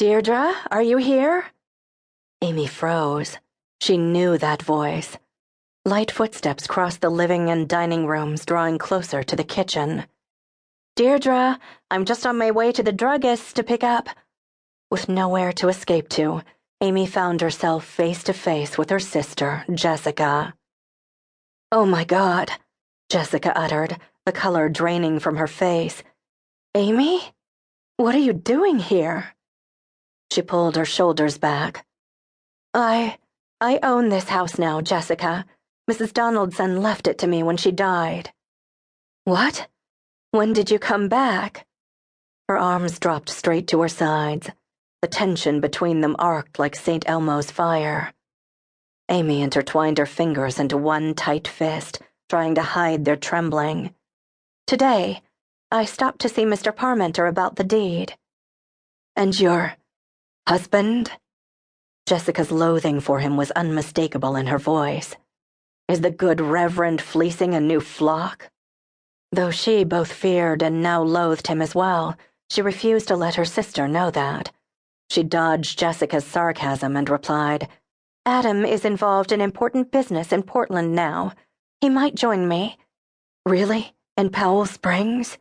Deirdre, are you here? Amy froze. She knew that voice. Light footsteps crossed the living and dining rooms, drawing closer to the kitchen. Deirdre, I'm just on my way to the druggist's to pick up. With nowhere to escape to, Amy found herself face to face with her sister, Jessica. Oh my God, Jessica uttered, the color draining from her face. Amy? What are you doing here? She pulled her shoulders back. I own this house now, Jessica. Mrs. Donaldson left it to me when she died. What? When did you come back? Her arms dropped straight to her sides. The tension between them arced like St. Elmo's fire. Amy intertwined her fingers into one tight fist, trying to hide their trembling. Today, I stopped to see Mr. Parmenter about the deed. And your husband? Jessica's loathing for him was unmistakable in her voice. Is the good Reverend fleecing a new flock? Though she both feared and now loathed him as well, she refused to let her sister know that. She dodged Jessica's sarcasm and replied, Adam is involved in important business in Portland now. He might join me. Really? In Powell Springs?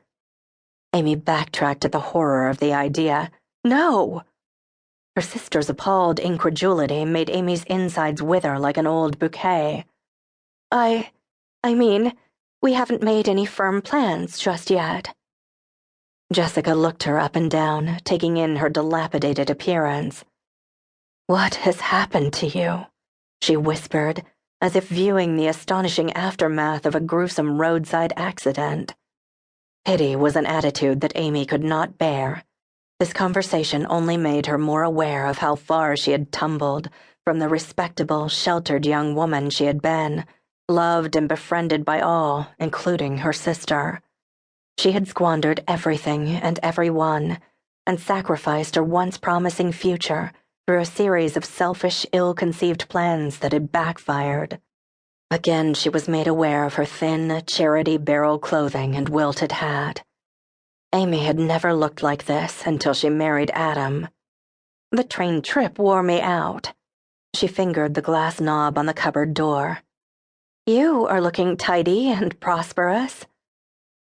Amy backtracked at the horror of the idea. No! Her sister's appalled incredulity made Amy's insides wither like an old bouquet. I mean, we haven't made any firm plans just yet. Jessica looked her up and down, taking in her dilapidated appearance. What has happened to you? She whispered, as if viewing the astonishing aftermath of a gruesome roadside accident. Pity was an attitude that Amy could not bear. This conversation only made her more aware of how far she had tumbled from the respectable, sheltered young woman she had been, loved and befriended by all, including her sister. She had squandered everything and everyone, and sacrificed her once promising future through a series of selfish, ill-conceived plans that had backfired. Again she was made aware of her thin, charity barrel clothing and wilted hat. Amy had never looked like this until she married Adam. The train trip wore me out. She fingered the glass knob on the cupboard door. You are looking tidy and prosperous.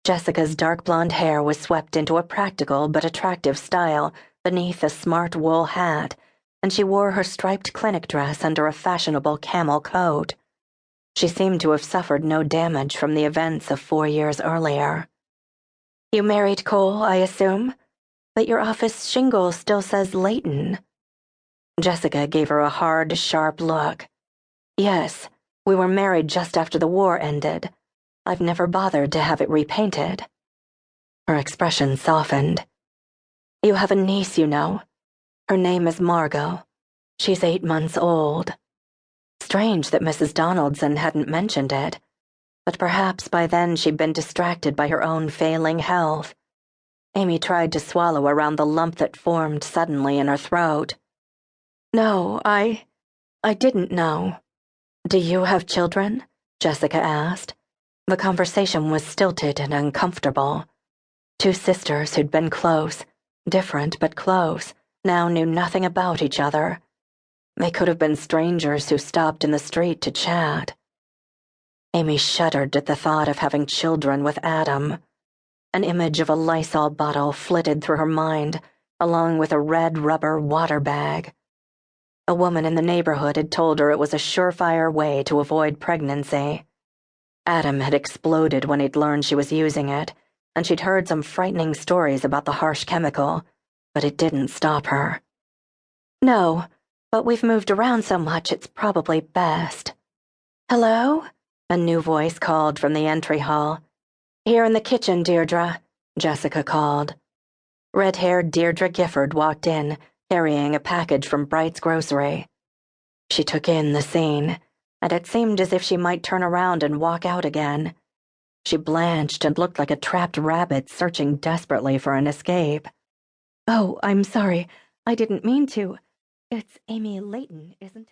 Jessica's dark blonde hair was swept into a practical but attractive style beneath a smart wool hat, and she wore her striped clinic dress under a fashionable camel coat. She seemed to have suffered no damage from the events of 4 years earlier. You married Cole, I assume? But your office shingle still says Layton. Jessica gave her a hard, sharp look. Yes, we were married just after the war ended. I've never bothered to have it repainted. Her expression softened. You have a niece, you know. Her name is Margot. She's 8 months old. Strange that Mrs. Donaldson hadn't mentioned it, but perhaps by then she'd been distracted by her own failing health. Amy tried to swallow around the lump that formed suddenly in her throat. No, I didn't know. Do you have children? Jessica asked. The conversation was stilted and uncomfortable. Two sisters who'd been close, different but close, now knew nothing about each other. They could have been strangers who stopped in the street to chat. Amy shuddered at the thought of having children with Adam. An image of a Lysol bottle flitted through her mind, along with a red rubber water bag. A woman in the neighborhood had told her it was a surefire way to avoid pregnancy. Adam had exploded when he'd learned she was using it, and she'd heard some frightening stories about the harsh chemical, but it didn't stop her. No, but we've moved around so much it's probably best. Hello? A new voice called from the entry hall. Here in the kitchen, Deirdre, Jessica called. Red-haired Deirdre Gifford walked in, carrying a package from Bright's grocery. She took in the scene, and it seemed as if she might turn around and walk out again. She blanched and looked like a trapped rabbit searching desperately for an escape. Oh, I'm sorry. I didn't mean to. It's Amy Layton, isn't it?